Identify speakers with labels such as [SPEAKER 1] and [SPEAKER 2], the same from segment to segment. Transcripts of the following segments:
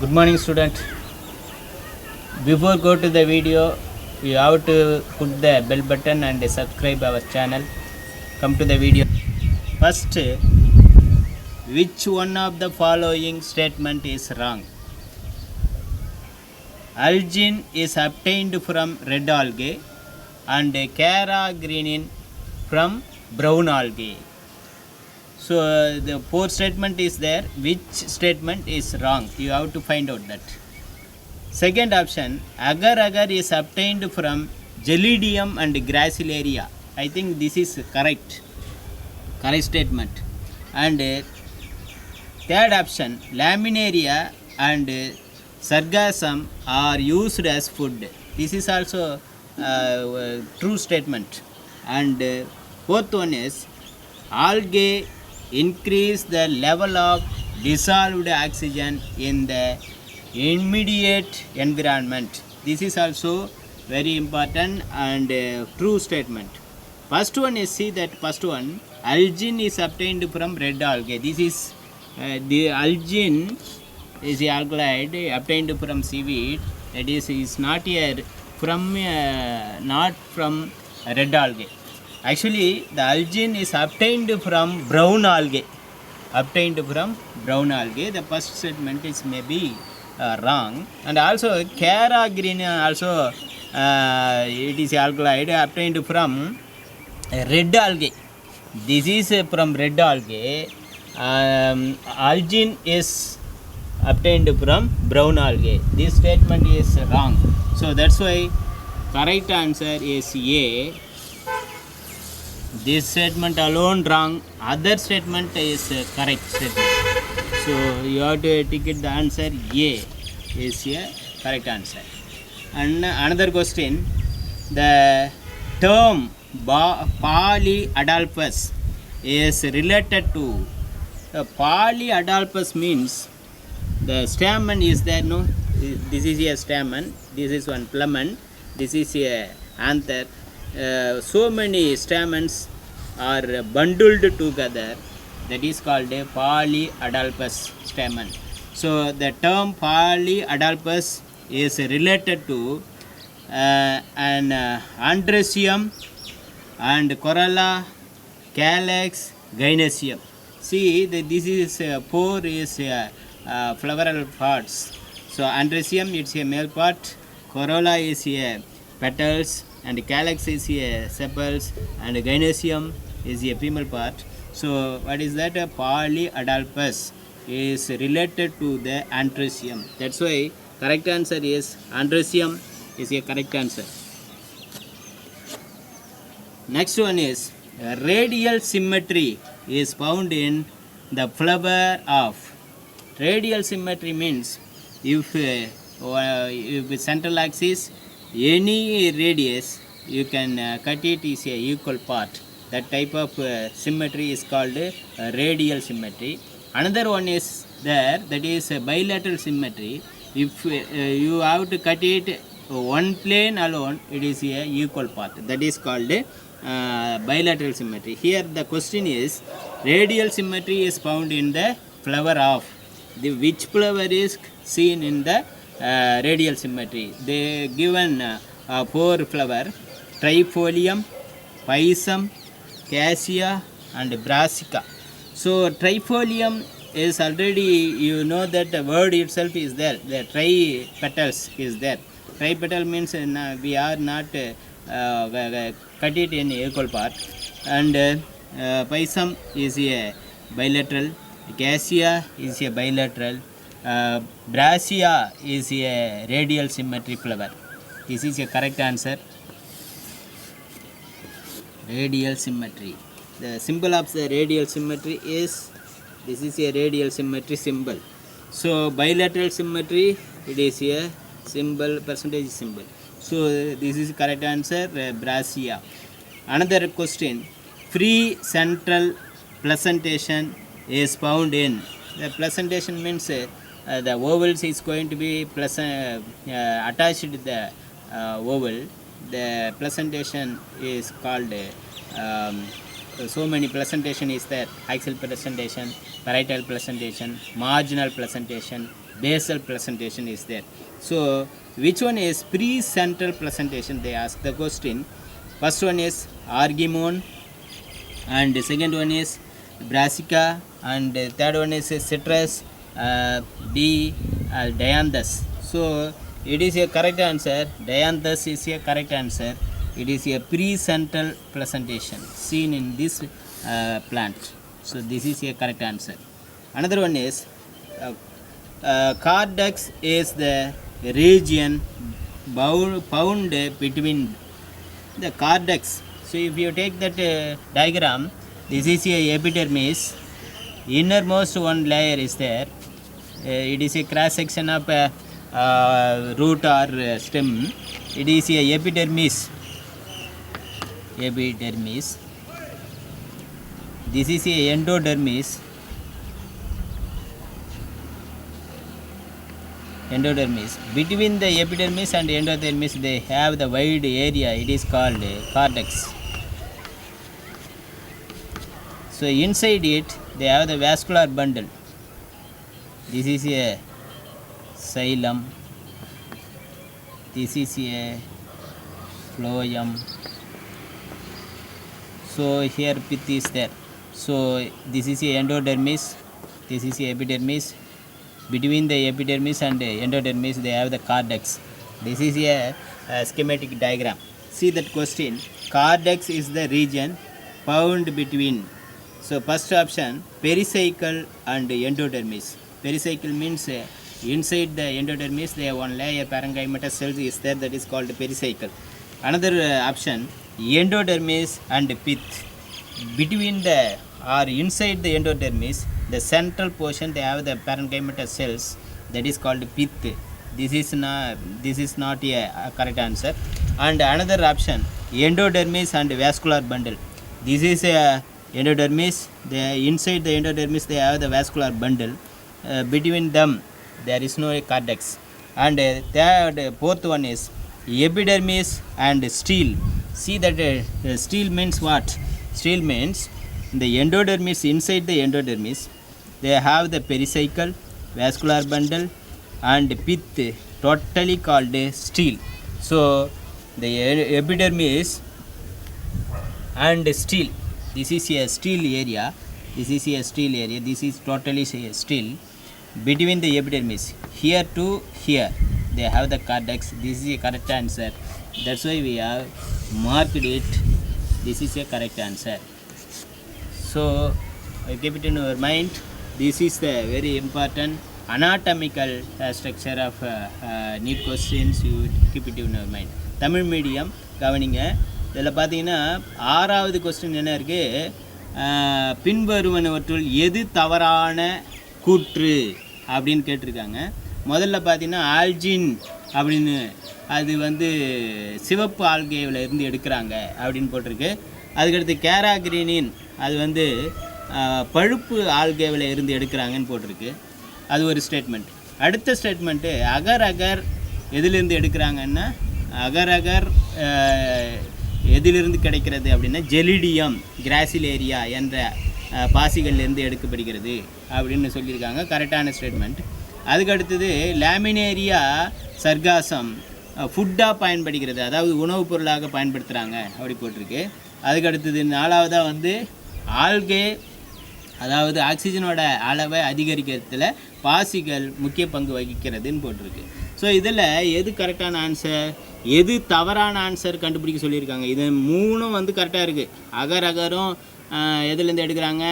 [SPEAKER 1] Good morning, student. Before go to the video, you have to put the bell button and subscribe our channel. Come to the video. First, which one of the following statement is wrong? Algin is obtained from red algae and carrageenan from brown algae. So the fourth statement is there. Which statement is wrong? You have to find out that. Second option, agar-agar is obtained from Gelidium and Gracilaria. I think this is correct statement. And third option, Laminaria and Sargassum are used as food. This is also true statement. And fourth one is, algae increase the level of dissolved oxygen in the immediate environment. This is also very important and true statement. First one is, see that first one, algin is obtained from red algae. This is the algin is the alkaloid obtained from seaweed. That is not here from not from red algae. Actually, the algin is obtained from brown algae. The first statement is maybe wrong. And also carrageenan also it is alkaloid obtained from red algae. This is from red algae. Algin is obtained from brown algae. This statement is wrong. So that's why correct answer is A. This statement alone wrong. Other statement is correct statement. So you have to take it the answer A is a correct answer. And another question, the term Polyadolphus is related to Polyadolphus means the stamen is there, no? This is a stamen, this is one filament, this is a anther. So many stamens are bundled together. That is called a Polyadolphus stamen. So the term Polyadolphus is related to an Andrecium and Corolla, Calyx, Gynoecium. See, this is four is floweral parts. So Andrecium, it's a male part, Corolla is a petals, and Calyx is a sepals, and Gynoecium is a female part. So what is that? A Polyadolphus is related to the Andrecium. That's why correct answer is Andrecium is a correct answer. Next one is, radial symmetry is found in the flower of. Radial symmetry means if central axis any radius you can cut it is a equal part. That type of symmetry is called radial symmetry. Another one is there, that is bilateral symmetry. If you have to cut it one plane alone, it is a equal part. That is called bilateral symmetry. Here the question is, radial symmetry is found in the flower of. Which flower is seen in the radial symmetry? They given four flower: Trifolium, Pisum, Cassia and Brassica. So Trifolium is already, you know that the word itself is there. The tri petals is there. Tri petal means we are not cut it in equal part. And Pisum is a bilateral. Cassia is a bilateral. Brassia is a radial symmetry flower. This is a correct answer. Radial symmetry. The symbol of the radial symmetry is, this is a radial symmetry symbol. So bilateral symmetry, it is a symbol, percentage symbol. So this is correct answer, Brassia. Another question, free central placentation is found in. The placentation means the ovals is going to be attached to the oval. The placentation is called so many placentation is there. Axial placentation, parietal placentation, marginal placentation, basal placentation is there. So which one is precentral placentation? They ask the question. First one is argemone, and the second one is brassica, and the third one is citrus, D, dianthus. So it is a correct answer. Dianthus is a correct answer. It is a precentral placentation seen in this plant. So this is a correct answer. Another one is cortex is the region found between the cortex. So if you take that diagram, this is a epidermis. Innermost one layer is there. It is a cross section of root or stem. It is a epidermis. This is a endodermis. Between the epidermis and endodermis, they have the wide area. It is called cortex. So inside it, they have the vascular bundle. This is a xylem. This is a phloem. So here pith is there. So this is a endodermis. This is a epidermis. Between the epidermis and endodermis, they have the cortex. This is a schematic diagram. See that question. Cortex is the region found between. So first option, pericycle and endodermis. Pericycle means inside the endodermis, they have one layer parenchymatous cells is there, that is called pericycle. Another option, endodermis and pith. Between the or inside the endodermis, the central portion, they have the parenchymatous cells, that is called pith. This is not a correct answer. And another option, endodermis and vascular bundle. This is a endodermis. Inside the endodermis, they have the vascular bundle. Between them, there is no cortex. And fourth one is epidermis and stele. See that stele means what? Stele means the endodermis. Inside the endodermis, they have the pericycle, vascular bundle, and pith, totally called stele. So the epidermis and stele, this is a stele area. This is totally stele. Between the epidermis, here to here, they have the cortex. This is a correct answer. That's why we have marked it. This is a correct answer. So keep it in your mind. This is the very important anatomical structure of NEET questions. You keep it in your mind. Tamil medium கவனிங்க. இதில் பார்த்தீங்கன்னா 6வது question என்ன இருக்குது, பின்வருவனவற்றுள் எது தவறான கூற்று அப்படின்னு கேட்டிருக்காங்க. முதல்ல பார்த்தீங்கன்னா ஆல்ஜின் அப்படின்னு அது வந்து சிவப்பு ஆல்கேவில் இருந்து எடுக்கிறாங்க அப்படின்னு போட்டிருக்கு. அதுக்கடுத்து கேராக்ரினின் அது வந்து பழுப்பு ஆல்கேவில் இருந்து எடுக்கிறாங்கன்னு போட்டிருக்கு. அது ஒரு ஸ்டேட்மெண்ட். அடுத்த ஸ்டேட்மெண்ட்டு அகர் அகர் எதிலிருந்து எடுக்கிறாங்கன்னா, அகர் அகர் எதிலிருந்து கிடைக்கிறது அப்படின்னா ஜெலிடியம் கிராசிலேரியா என்ற பாசிகள்லேருந்து எடுக்கப்படுகிறது அப்படின்னு சொல்லியிருக்காங்க. கரெக்டான ஸ்டேட்மெண்ட். அதுக்கடுத்தது லேமினேரியா சர்காசம் ஃபுட்டாக பயன்படுகிறது, அதாவது உணவுப் பொருளாக பயன்படுத்துகிறாங்க அப்படி போட்டிருக்கு. அதுக்கடுத்தது 4வதாக வந்து ஆல்கே, அதாவது ஆக்சிஜனோட அளவை அதிகரிக்கிறதுல பாசிகள் முக்கிய பங்கு வகிக்கிறதுன்னு போட்டிருக்கு. ஸோ இதில் எது கரெக்டான ஆன்சர், எது தவறான ஆன்சர் கண்டுபிடிக்க சொல்லியிருக்காங்க. இது 3ம் வந்து கரெக்டாக இருக்குது. அகர் அகரும் எதுலேருந்து எடுக்கிறாங்க,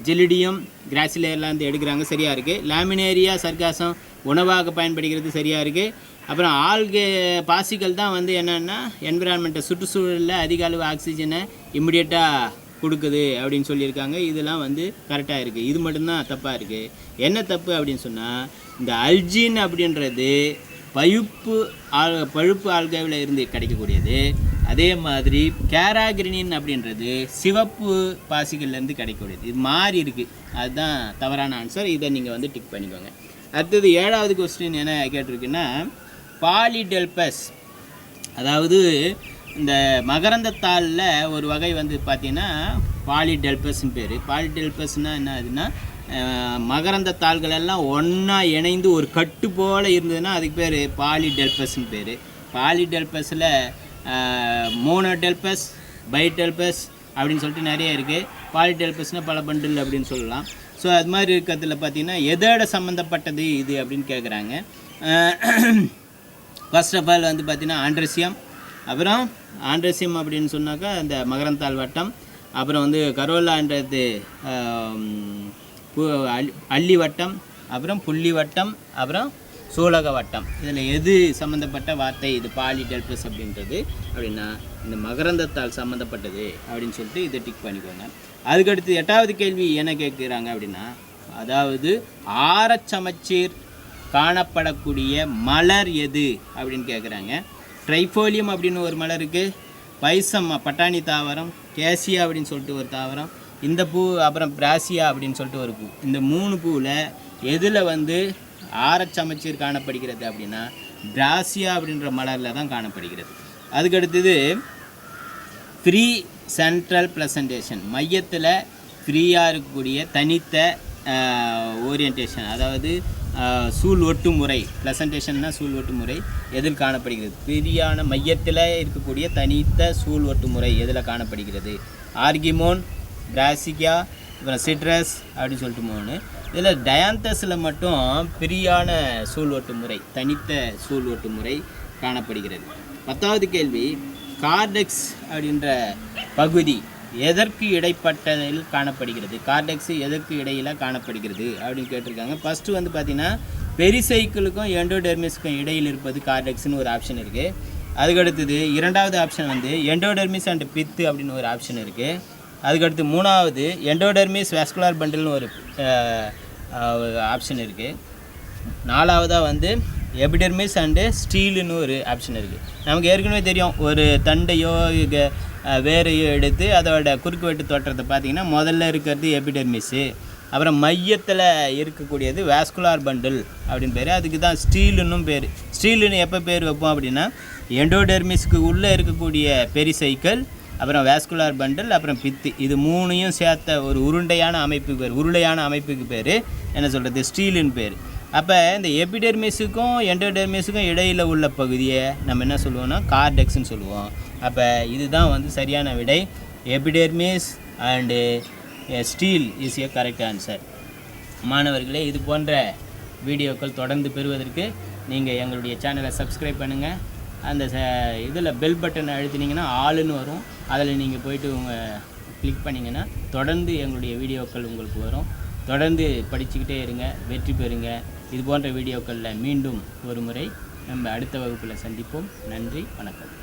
[SPEAKER 1] ஜெலிடியம் கிராசிலேர்லேருந்து எடுக்கிறாங்க, சரியாக இருக்குது. லேமினேரியா சர்காசம் உணவாக பயன்படுகிறது, சரியாக இருக்குது. அப்புறம் ஆல்கே பாசிகள் தான் வந்து என்னென்னா என்விரான்மெண்ட்டை சுற்றுச்சூழலில் அதிக அளவு ஆக்சிஜனை இம்மிடியட்டாக கொடுக்குது அப்படின்னு சொல்லியிருக்காங்க. இதெல்லாம் வந்து கரெக்டாக இருக்குது. இது மட்டும்தான் தப்பாக இருக்குது. என்ன தப்பு அப்படின்னு சொன்னால், இந்த அல்ஜின் அப்படின்றது பழுப்பு ஆல்காவில் இருந்து கிடைக்கக்கூடியது. அதே மாதிரி கேராக்ரினின் அப்படின்றது சிவப்பு பாசிகள்லேருந்து கிடைக்கக்கூடியது. இது மாறி இருக்குது. அதுதான் தவறான ஆன்சர். இதை நீங்கள் வந்து டிக் பண்ணிக்கோங்க. அடுத்தது 7வது கொஸ்டின் என்ன கேட்டிருக்குன்னா, பாலிடெல்பஸ், அதாவது இந்த மகரந்தத்தாளில் ஒரு வகை வந்து பார்த்திங்கன்னா பாலிடெல்பஸ்ன்னு பேர். பாலிடெல்பஸ்னால் என்ன ஆகுதுன்னா, மகரந்த தாள்கள் எல்லாம் ஒன்றா இணைந்து ஒரு கட்டு போல் இருந்ததுன்னா அதுக்கு பேர் பாலிடெல்பஸ்ன்னு பேர். பாலிடெல்பஸில் மோனோடெல்பஸ், பைடெல்பஸ் அப்படின்னு சொல்லிட்டு நிறைய இருக்குது. பாலிடெல்பஸ்னால் பல பண்டில் அப்படின்னு சொல்லலாம். ஸோ அது மாதிரி இருக்கிறதுல பார்த்திங்கன்னா எதோட சம்மந்தப்பட்டது இது அப்படின்னு கேட்குறாங்க. ஃபர்ஸ்ட் ஆஃப் ஆல் வந்து பார்த்திங்கன்னா ஆண்ட்ரசியம். அப்புறம் ஆண்ட்ரசியம் அப்படின்னு சொன்னாக்கா இந்த மகரந்தாள் வட்டம். அப்புறம் வந்து கரோலான்றது அள்ளி வட்டம், அப்புறம் புள்ளி வட்டம், அப்புறம் சூலக வட்டம். இதில் எது சம்மந்தப்பட்ட வார்த்தை இது பாலிடெல்பஸ் அப்படின்றது அப்படின்னா இந்த மகரந்தத்தால் சம்மந்தப்பட்டது அப்படின்னு சொல்லிட்டு இதை டிக் பண்ணிக்கோங்க. அதுக்கடுத்து 8வது கேள்வி என்ன கேட்குறாங்க அப்படின்னா, அதாவது ஆரச்சமச்சீர் காணப்படக்கூடிய மலர் எது அப்படின்னு கேட்குறாங்க. ட்ரைஃபோலியம் அப்படின்னு ஒரு மலர் இருக்குது, பைசம் பட்டாணி தாவரம், கேசியா அப்படின்னு சொல்லிட்டு ஒரு தாவரம், இந்த பூ, அப்புறம் பிராசியா அப்படின்னு சொல்லிட்டு ஒரு பூ. இந்த 3 பூவில் எதில் வந்து ஆரச்சமச்சீர் காணப்படுகிறது அப்படின்னா பிராசியா அப்படின்ற மலரில் தான் காணப்படுகிறது. அதுக்கடுத்தது ஃப்ரீ சென்ட்ரல் ப்ளசன்டேஷன், மையத்தில் ஃப்ரீயாக இருக்கக்கூடிய தனித்த ஓரியன்டேஷன், அதாவது சூழ் ஒட்டு முறை. ப்ளசன்டேஷன்னா சூழ் ஒட்டு முறை எதில் காணப்படுகிறது? ஃப்ரீயான மையத்தில் இருக்கக்கூடிய தனித்த சூழ் ஒட்டு முறை எதில் காணப்படுகிறது? ஆர்கிமோன், பிராசிகா, அப்புறம் சிட்ரஸ் அப்படின்னு சொல்லிட்டு 3. இதில் டயாந்தஸில் மட்டும் ஃப்ரீயான சூழ் ஒட்டு முறை, தனித்த சூழ் ஒட்டு முறை காணப்படுகிறது. 10வது கேள்வி, கார்டெக்ஸ் அப்படின்ற பகுதி எதற்கு இடைப்பட்டதில் காணப்படுகிறது? கார்டெக்ஸ் எதற்கு இடையில் காணப்படுகிறது அப்படின்னு கேட்டிருக்காங்க. ஃபஸ்ட்டு வந்து பார்த்திங்கன்னா பெரிசைக்கிளுக்கும் எண்டோடெர்மிஸுக்கும் இடையில் இருப்பது கார்டெக்ஸ்னு ஒரு ஆப்ஷன் இருக்குது. அதுக்கடுத்தது 2வது ஆப்ஷன் வந்து எண்டோடெர்மிஸ் அண்ட் பித்து அப்படின்னு ஒரு ஆப்ஷன் இருக்குது. அதுக்கடுத்து 3வது எண்டோடெர்மிஸ் வாஸ்குலர் பண்டில்னு ஒரு ஆப்ஷன் இருக்குது. 4வதாக வந்து எபிடெர்மிஸ் அண்டு ஸ்டீலுன்னு ஒரு ஆப்ஷன் இருக்குது. நமக்கு ஏற்கனவே தெரியும், ஒரு தண்டையோ வேரையோ எடுத்து அதோட குறுக்கு வெட்டு தோற்றத்தை பார்த்திங்கன்னா முதல்ல இருக்கிறது எபிடெர்மிஸு, அப்புறம் மையத்தில் இருக்கக்கூடியது வாஸ்குலார் பண்டில் அப்படின்னு பேர். அதுக்கு தான் ஸ்டீலுன்னும் பேர். ஸ்டீலுன்னு எப்போ பேர் வைப்போம் அப்படின்னா எண்டோடெர்மிஸ்க்கு உள்ளே இருக்கக்கூடிய பெரிசைக்கிள், அப்புறம் வாஸ்குலார் பண்டில், அப்புறம் பித்து, இது 3ஐயும் சேர்த்த ஒரு உருண்டையான அமைப்புக்கு பேர், உருளையான அமைப்புக்கு பேர் என்ன சொல்கிறது? ஸ்டீலுன்னு பேர். அப்போ இந்த எபிடெர்மிஸுக்கும் எண்டோடெர்மிஸுக்கும் இடையில் உள்ள பகுதியை நம்ம என்ன சொல்லுவோம்னா கார்டெக்ஸ்ன்னு சொல்லுவோம். அப்போ இதுதான் வந்து சரியான விடை. Epidermis and steel is a correct answer. மாணவர்களே, இது போன்ற வீடியோக்கள் தொடர்ந்து பெறுவதற்கு நீங்கள் எங்களுடைய சேனலை சப்ஸ்கிரைப் பண்ணுங்கள். அந்த இதில் பெல் பட்டன் அழுத்தினீங்கன்னா ஆளுன்னு வரும், அதில் நீங்கள் போய்ட்டு கிளிக் பண்ணிங்கன்னா தொடர்ந்து எங்களுடைய வீடியோக்கள் உங்களுக்கு வரும். தொடர்ந்து படிச்சுக்கிட்டே இருங்க, வெற்றி பெறுங்க. இது போன்ற வீடியோக்களில் மீண்டும் ஒரு முறை நம்ம அடுத்த வகுப்பில் சந்திப்போம். நன்றி, வணக்கம்.